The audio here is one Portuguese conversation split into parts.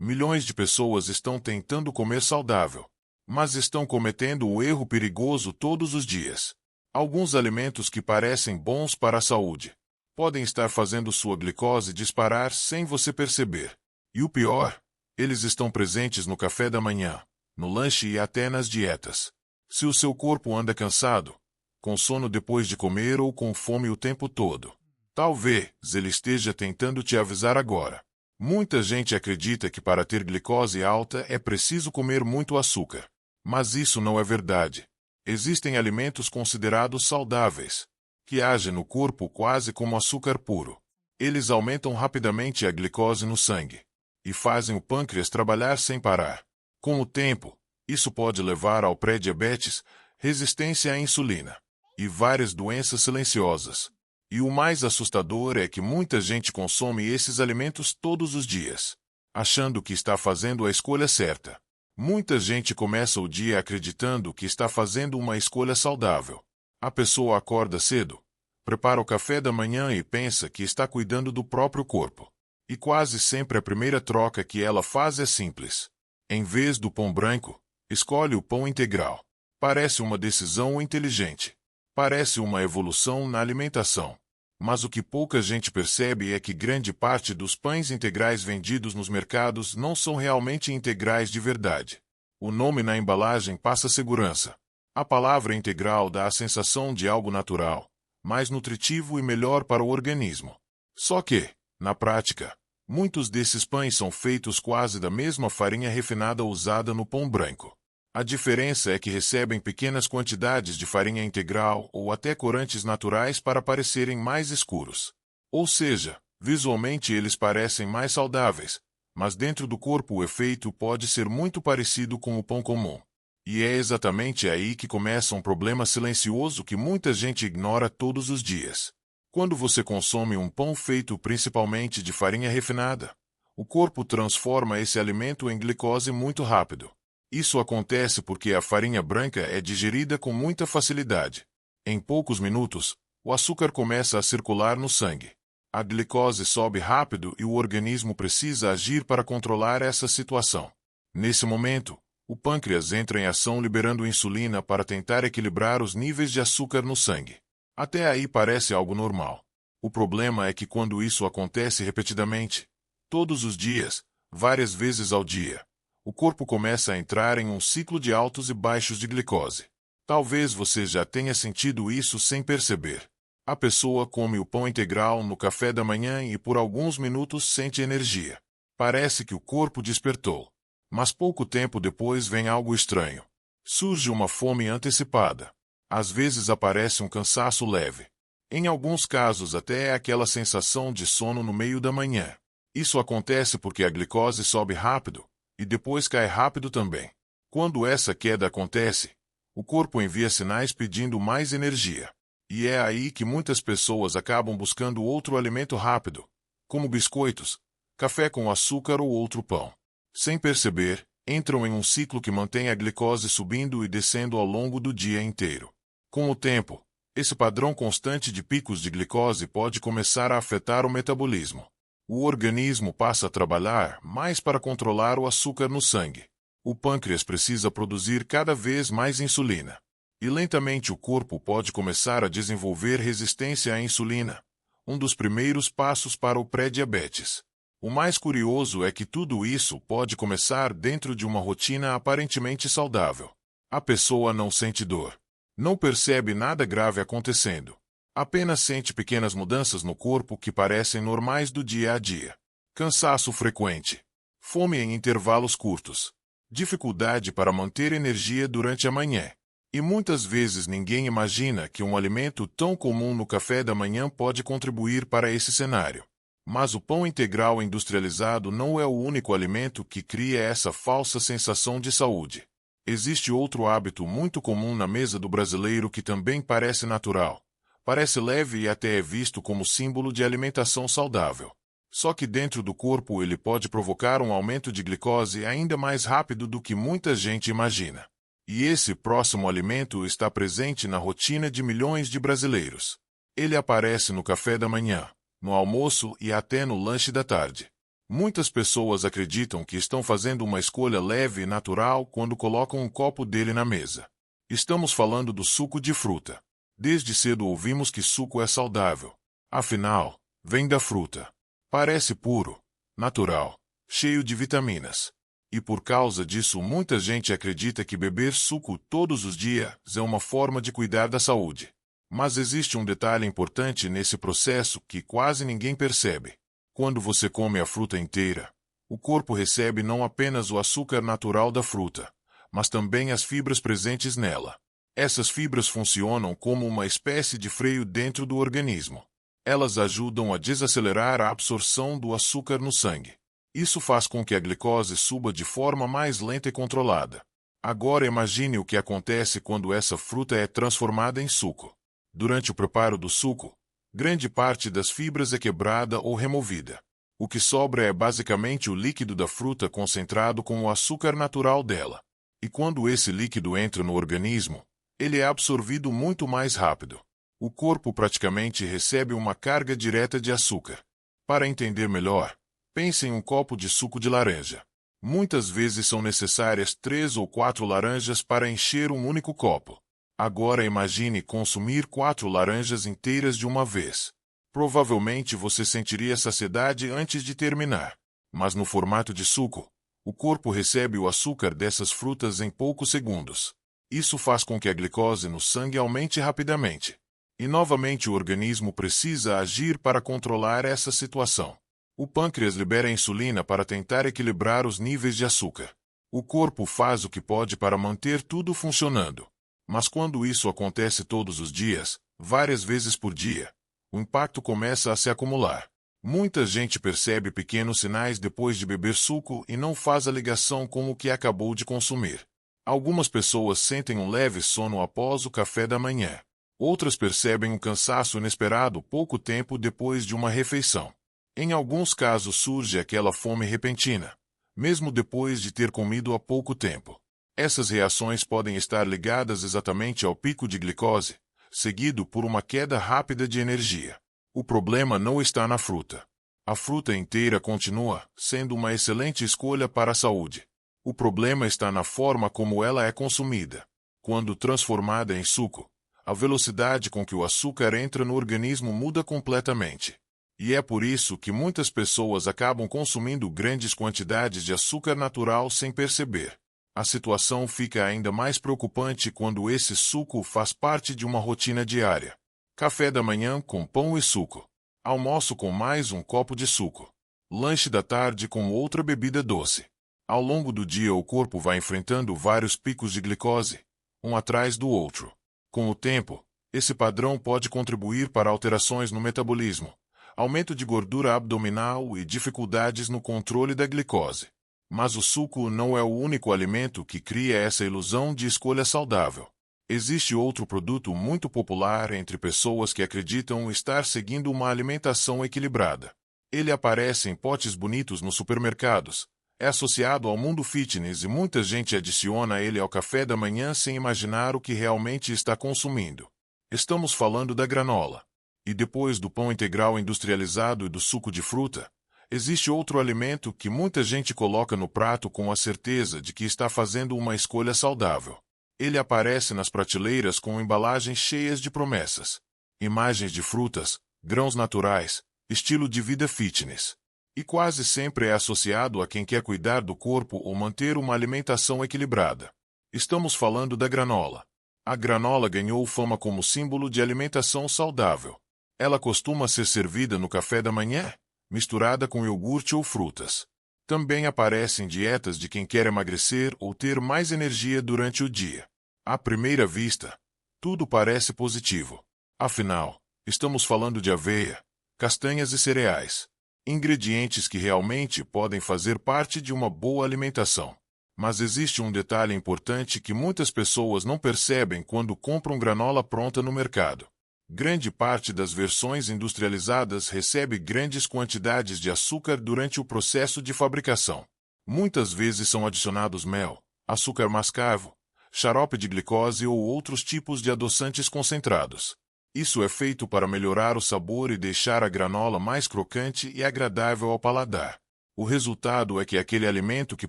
Milhões de pessoas estão tentando comer saudável, mas estão cometendo o erro perigoso todos os dias. Alguns alimentos que parecem bons para a saúde podem estar fazendo sua glicose disparar sem você perceber. E o pior, eles estão presentes no café da manhã, no lanche e até nas dietas. Se o seu corpo anda cansado, com sono depois de comer ou com fome o tempo todo, talvez ele esteja tentando te avisar agora. Muita gente acredita que para ter glicose alta é preciso comer muito açúcar. Mas isso não é verdade. Existem alimentos considerados saudáveis, que agem no corpo quase como açúcar puro. Eles aumentam rapidamente a glicose no sangue e fazem o pâncreas trabalhar sem parar. Com o tempo, isso pode levar ao pré-diabetes, resistência à insulina e várias doenças silenciosas. E o mais assustador é que muita gente consome esses alimentos todos os dias, achando que está fazendo a escolha certa. Muita gente começa o dia acreditando que está fazendo uma escolha saudável. A pessoa acorda cedo, prepara o café da manhã e pensa que está cuidando do próprio corpo. E quase sempre a primeira troca que ela faz é simples. Em vez do pão branco, escolhe o pão integral. Parece uma decisão inteligente. Parece uma evolução na alimentação. Mas o que pouca gente percebe é que grande parte dos pães integrais vendidos nos mercados não são realmente integrais de verdade. O nome na embalagem passa segurança. A palavra integral dá a sensação de algo natural, mais nutritivo e melhor para o organismo. Só que, na prática, muitos desses pães são feitos quase da mesma farinha refinada usada no pão branco. A diferença é que recebem pequenas quantidades de farinha integral ou até corantes naturais para parecerem mais escuros. Ou seja, visualmente eles parecem mais saudáveis, mas dentro do corpo o efeito pode ser muito parecido com o pão comum. E é exatamente aí que começa um problema silencioso que muita gente ignora todos os dias. Quando você consome um pão feito principalmente de farinha refinada, o corpo transforma esse alimento em glicose muito rápido. Isso acontece porque a farinha branca é digerida com muita facilidade. Em poucos minutos, o açúcar começa a circular no sangue. A glicose sobe rápido e o organismo precisa agir para controlar essa situação. Nesse momento, o pâncreas entra em ação liberando insulina para tentar equilibrar os níveis de açúcar no sangue. Até aí parece algo normal. O problema é que quando isso acontece repetidamente, todos os dias, várias vezes ao dia, o corpo começa a entrar em um ciclo de altos e baixos de glicose. Talvez você já tenha sentido isso sem perceber. A pessoa come o pão integral no café da manhã e por alguns minutos sente energia. Parece que o corpo despertou. Mas pouco tempo depois vem algo estranho. Surge uma fome antecipada. Às vezes aparece um cansaço leve. Em alguns casos até é aquela sensação de sono no meio da manhã. Isso acontece porque a glicose sobe rápido e depois cai rápido também. Quando essa queda acontece, o corpo envia sinais pedindo mais energia. E é aí que muitas pessoas acabam buscando outro alimento rápido, como biscoitos, café com açúcar ou outro pão. Sem perceber, entram em um ciclo que mantém a glicose subindo e descendo ao longo do dia inteiro. Com o tempo, esse padrão constante de picos de glicose pode começar a afetar o metabolismo. O organismo passa a trabalhar mais para controlar o açúcar no sangue. O pâncreas precisa produzir cada vez mais insulina. E lentamente o corpo pode começar a desenvolver resistência à insulina, um dos primeiros passos para o pré-diabetes. O mais curioso é que tudo isso pode começar dentro de uma rotina aparentemente saudável. A pessoa não sente dor. Não percebe nada grave acontecendo. Apenas sente pequenas mudanças no corpo que parecem normais do dia a dia. Cansaço frequente. Fome em intervalos curtos. Dificuldade para manter energia durante a manhã. E muitas vezes ninguém imagina que um alimento tão comum no café da manhã pode contribuir para esse cenário. Mas o pão integral industrializado não é o único alimento que cria essa falsa sensação de saúde. Existe outro hábito muito comum na mesa do brasileiro que também parece natural. Parece leve e até é visto como símbolo de alimentação saudável. Só que dentro do corpo ele pode provocar um aumento de glicose ainda mais rápido do que muita gente imagina. E esse próximo alimento está presente na rotina de milhões de brasileiros. Ele aparece no café da manhã, no almoço e até no lanche da tarde. Muitas pessoas acreditam que estão fazendo uma escolha leve e natural quando colocam um copo dele na mesa. Estamos falando do suco de fruta. Desde cedo ouvimos que suco é saudável. Afinal, vem da fruta. Parece puro, natural, cheio de vitaminas. E por causa disso muita gente acredita que beber suco todos os dias é uma forma de cuidar da saúde. Mas existe um detalhe importante nesse processo que quase ninguém percebe. Quando você come a fruta inteira, o corpo recebe não apenas o açúcar natural da fruta, mas também as fibras presentes nela. Essas fibras funcionam como uma espécie de freio dentro do organismo. Elas ajudam a desacelerar a absorção do açúcar no sangue. Isso faz com que a glicose suba de forma mais lenta e controlada. Agora imagine o que acontece quando essa fruta é transformada em suco. Durante o preparo do suco, grande parte das fibras é quebrada ou removida. O que sobra é basicamente o líquido da fruta concentrado com o açúcar natural dela. E quando esse líquido entra no organismo, ele é absorvido muito mais rápido. O corpo praticamente recebe uma carga direta de açúcar. Para entender melhor, pense em um copo de suco de laranja. Muitas vezes são necessárias 3 ou 4 laranjas para encher um único copo. Agora imagine consumir 4 laranjas inteiras de uma vez. Provavelmente você sentiria saciedade antes de terminar. Mas no formato de suco, o corpo recebe o açúcar dessas frutas em poucos segundos. Isso faz com que a glicose no sangue aumente rapidamente. E novamente o organismo precisa agir para controlar essa situação. O pâncreas libera insulina para tentar equilibrar os níveis de açúcar. O corpo faz o que pode para manter tudo funcionando. Mas quando isso acontece todos os dias, várias vezes por dia, o impacto começa a se acumular. Muita gente percebe pequenos sinais depois de beber suco e não faz a ligação com o que acabou de consumir. Algumas pessoas sentem um leve sono após o café da manhã. Outras percebem um cansaço inesperado pouco tempo depois de uma refeição. Em alguns casos surge aquela fome repentina, mesmo depois de ter comido há pouco tempo. Essas reações podem estar ligadas exatamente ao pico de glicose, seguido por uma queda rápida de energia. O problema não está na fruta. A fruta inteira continua sendo uma excelente escolha para a saúde. O problema está na forma como ela é consumida. Quando transformada em suco, a velocidade com que o açúcar entra no organismo muda completamente. E é por isso que muitas pessoas acabam consumindo grandes quantidades de açúcar natural sem perceber. A situação fica ainda mais preocupante quando esse suco faz parte de uma rotina diária. Café da manhã com pão e suco. Almoço com mais um copo de suco. Lanche da tarde com outra bebida doce. Ao longo do dia o corpo vai enfrentando vários picos de glicose, um atrás do outro. Com o tempo, esse padrão pode contribuir para alterações no metabolismo, aumento de gordura abdominal e dificuldades no controle da glicose. Mas o suco não é o único alimento que cria essa ilusão de escolha saudável. Existe outro produto muito popular entre pessoas que acreditam estar seguindo uma alimentação equilibrada. Ele aparece em potes bonitos nos supermercados, é associado ao mundo fitness e muita gente adiciona ele ao café da manhã sem imaginar o que realmente está consumindo. Estamos falando da granola. E depois do pão integral industrializado e do suco de fruta, existe outro alimento que muita gente coloca no prato com a certeza de que está fazendo uma escolha saudável. Ele aparece nas prateleiras com embalagens cheias de promessas. Imagens de frutas, grãos naturais, estilo de vida fitness. E quase sempre é associado a quem quer cuidar do corpo ou manter uma alimentação equilibrada. Estamos falando da granola. A granola ganhou fama como símbolo de alimentação saudável. Ela costuma ser servida no café da manhã, misturada com iogurte ou frutas. Também aparece em dietas de quem quer emagrecer ou ter mais energia durante o dia. À primeira vista, tudo parece positivo. Afinal, estamos falando de aveia, castanhas e cereais. Ingredientes que realmente podem fazer parte de uma boa alimentação. Mas existe um detalhe importante que muitas pessoas não percebem quando compram granola pronta no mercado. Grande parte das versões industrializadas recebe grandes quantidades de açúcar durante o processo de fabricação. Muitas vezes são adicionados mel, açúcar mascavo, xarope de glicose ou outros tipos de adoçantes concentrados. Isso é feito para melhorar o sabor e deixar a granola mais crocante e agradável ao paladar. O resultado é que aquele alimento que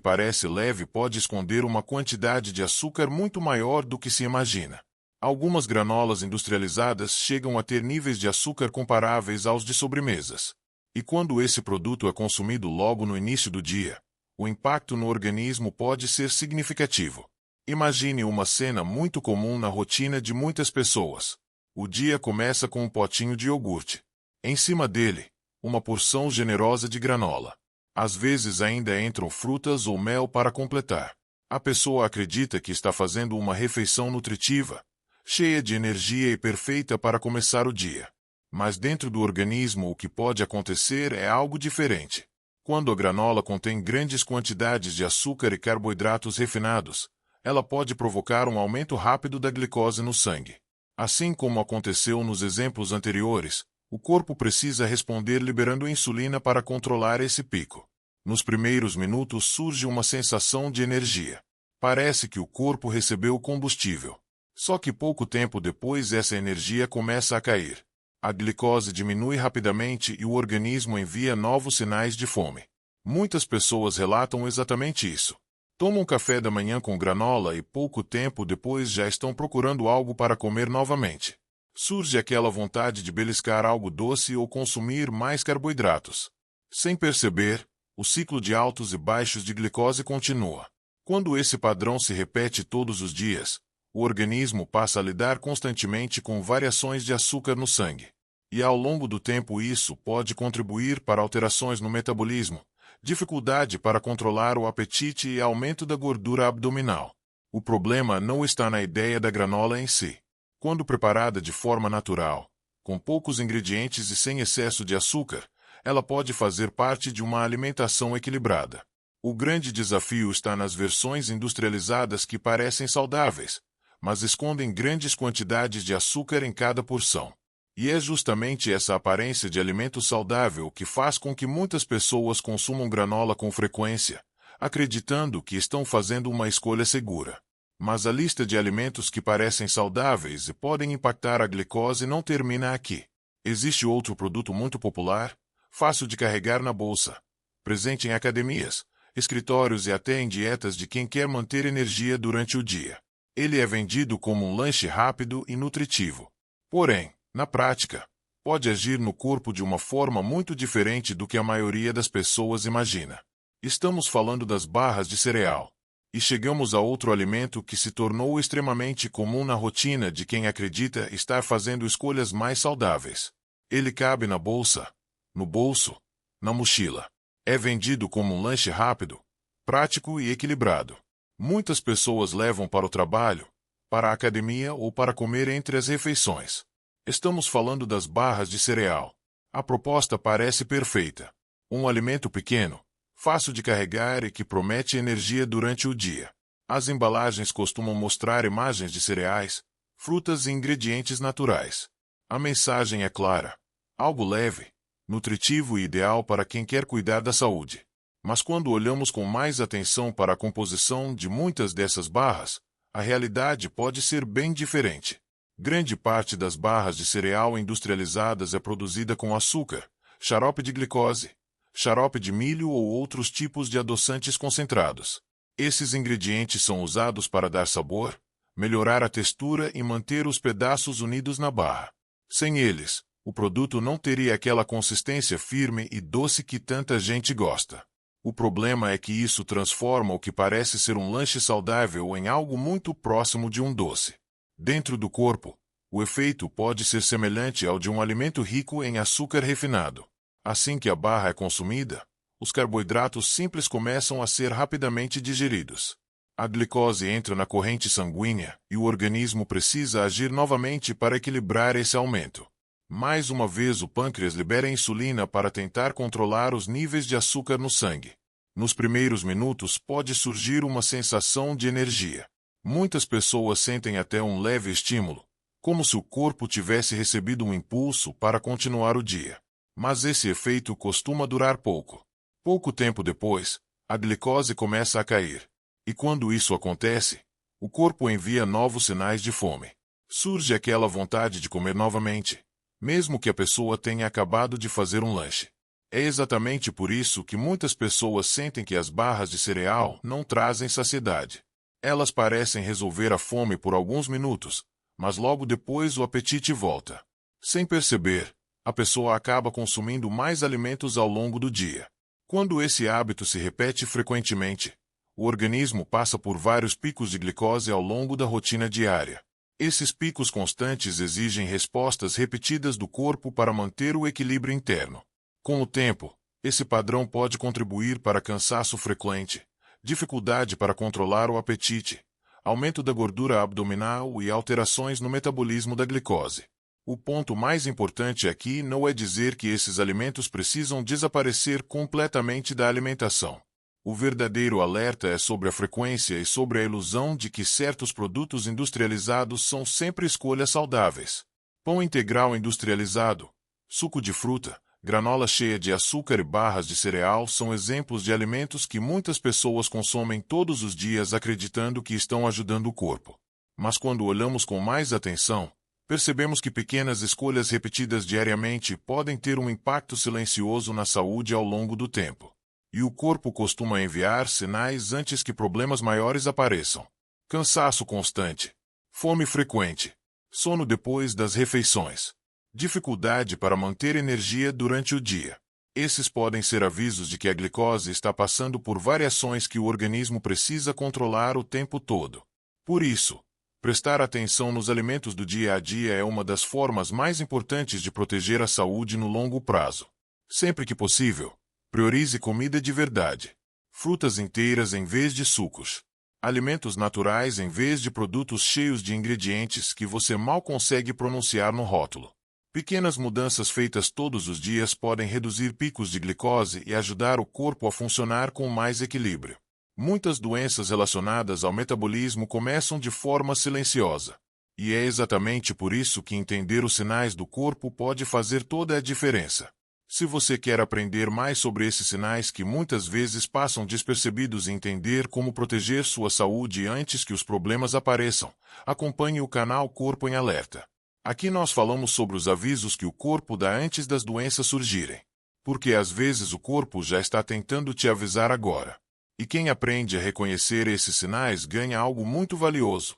parece leve pode esconder uma quantidade de açúcar muito maior do que se imagina. Algumas granolas industrializadas chegam a ter níveis de açúcar comparáveis aos de sobremesas. E quando esse produto é consumido logo no início do dia, o impacto no organismo pode ser significativo. Imagine uma cena muito comum na rotina de muitas pessoas. O dia começa com um potinho de iogurte. Em cima dele, uma porção generosa de granola. Às vezes ainda entram frutas ou mel para completar. A pessoa acredita que está fazendo uma refeição nutritiva, cheia de energia e perfeita para começar o dia. Mas dentro do organismo o que pode acontecer é algo diferente. Quando a granola contém grandes quantidades de açúcar e carboidratos refinados, ela pode provocar um aumento rápido da glicose no sangue. Assim como aconteceu nos exemplos anteriores, o corpo precisa responder liberando insulina para controlar esse pico. Nos primeiros minutos surge uma sensação de energia. Parece que o corpo recebeu combustível. Só que pouco tempo depois essa energia começa a cair. A glicose diminui rapidamente e o organismo envia novos sinais de fome. Muitas pessoas relatam exatamente isso. Tomam café da manhã com granola e pouco tempo depois já estão procurando algo para comer novamente. Surge aquela vontade de beliscar algo doce ou consumir mais carboidratos. Sem perceber, o ciclo de altos e baixos de glicose continua. Quando esse padrão se repete todos os dias, o organismo passa a lidar constantemente com variações de açúcar no sangue. E ao longo do tempo isso pode contribuir para alterações no metabolismo, dificuldade para controlar o apetite e aumento da gordura abdominal. O problema não está na ideia da granola em si. Quando preparada de forma natural, com poucos ingredientes e sem excesso de açúcar, ela pode fazer parte de uma alimentação equilibrada. O grande desafio está nas versões industrializadas que parecem saudáveis, mas escondem grandes quantidades de açúcar em cada porção. E é justamente essa aparência de alimento saudável que faz com que muitas pessoas consumam granola com frequência, acreditando que estão fazendo uma escolha segura. Mas a lista de alimentos que parecem saudáveis e podem impactar a glicose não termina aqui. Existe outro produto muito popular, fácil de carregar na bolsa, presente em academias, escritórios e até em dietas de quem quer manter energia durante o dia. Ele é vendido como um lanche rápido e nutritivo. Porém, na prática, pode agir no corpo de uma forma muito diferente do que a maioria das pessoas imagina. Estamos falando das barras de cereal. E chegamos a outro alimento que se tornou extremamente comum na rotina de quem acredita estar fazendo escolhas mais saudáveis. Ele cabe na bolsa, no bolso, na mochila. É vendido como um lanche rápido, prático e equilibrado. Muitas pessoas levam para o trabalho, para a academia ou para comer entre as refeições. Estamos falando das barras de cereal. A proposta parece perfeita. Um alimento pequeno, fácil de carregar e que promete energia durante o dia. As embalagens costumam mostrar imagens de cereais, frutas e ingredientes naturais. A mensagem é clara: algo leve, nutritivo e ideal para quem quer cuidar da saúde. Mas quando olhamos com mais atenção para a composição de muitas dessas barras, a realidade pode ser bem diferente. Grande parte das barras de cereal industrializadas é produzida com açúcar, xarope de glicose, xarope de milho ou outros tipos de adoçantes concentrados. Esses ingredientes são usados para dar sabor, melhorar a textura e manter os pedaços unidos na barra. Sem eles, o produto não teria aquela consistência firme e doce que tanta gente gosta. O problema é que isso transforma o que parece ser um lanche saudável em algo muito próximo de um doce. Dentro do corpo, o efeito pode ser semelhante ao de um alimento rico em açúcar refinado. Assim que a barra é consumida, os carboidratos simples começam a ser rapidamente digeridos. A glicose entra na corrente sanguínea e o organismo precisa agir novamente para equilibrar esse aumento. Mais uma vez o pâncreas libera insulina para tentar controlar os níveis de açúcar no sangue. Nos primeiros minutos pode surgir uma sensação de energia. Muitas pessoas sentem até um leve estímulo, como se o corpo tivesse recebido um impulso para continuar o dia. Mas esse efeito costuma durar pouco. Pouco tempo depois, a glicose começa a cair. E quando isso acontece, o corpo envia novos sinais de fome. Surge aquela vontade de comer novamente, mesmo que a pessoa tenha acabado de fazer um lanche. É exatamente por isso que muitas pessoas sentem que as barras de cereal não trazem saciedade. Elas parecem resolver a fome por alguns minutos, mas logo depois o apetite volta. Sem perceber, a pessoa acaba consumindo mais alimentos ao longo do dia. Quando esse hábito se repete frequentemente, o organismo passa por vários picos de glicose ao longo da rotina diária. Esses picos constantes exigem respostas repetidas do corpo para manter o equilíbrio interno. Com o tempo, esse padrão pode contribuir para cansaço frequente, dificuldade para controlar o apetite, aumento da gordura abdominal e alterações no metabolismo da glicose. O ponto mais importante aqui não é dizer que esses alimentos precisam desaparecer completamente da alimentação. O verdadeiro alerta é sobre a frequência e sobre a ilusão de que certos produtos industrializados são sempre escolhas saudáveis. Pão integral industrializado, suco de fruta, granola cheia de açúcar e barras de cereal são exemplos de alimentos que muitas pessoas consomem todos os dias acreditando que estão ajudando o corpo. Mas quando olhamos com mais atenção, percebemos que pequenas escolhas repetidas diariamente podem ter um impacto silencioso na saúde ao longo do tempo. E o corpo costuma enviar sinais antes que problemas maiores apareçam. Cansaço constante, fome frequente, sono depois das refeições, dificuldade para manter energia durante o dia. Esses podem ser avisos de que a glicose está passando por variações que o organismo precisa controlar o tempo todo. Por isso, prestar atenção nos alimentos do dia a dia é uma das formas mais importantes de proteger a saúde no longo prazo. Sempre que possível, priorize comida de verdade. Frutas inteiras em vez de sucos. Alimentos naturais em vez de produtos cheios de ingredientes que você mal consegue pronunciar no rótulo. Pequenas mudanças feitas todos os dias podem reduzir picos de glicose e ajudar o corpo a funcionar com mais equilíbrio. Muitas doenças relacionadas ao metabolismo começam de forma silenciosa. E é exatamente por isso que entender os sinais do corpo pode fazer toda a diferença. Se você quer aprender mais sobre esses sinais que muitas vezes passam despercebidos e entender como proteger sua saúde antes que os problemas apareçam, acompanhe o canal Corpo em Alerta. Aqui nós falamos sobre os avisos que o corpo dá antes das doenças surgirem. Porque às vezes o corpo já está tentando te avisar agora. E quem aprende a reconhecer esses sinais ganha algo muito valioso: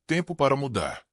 tempo para mudar.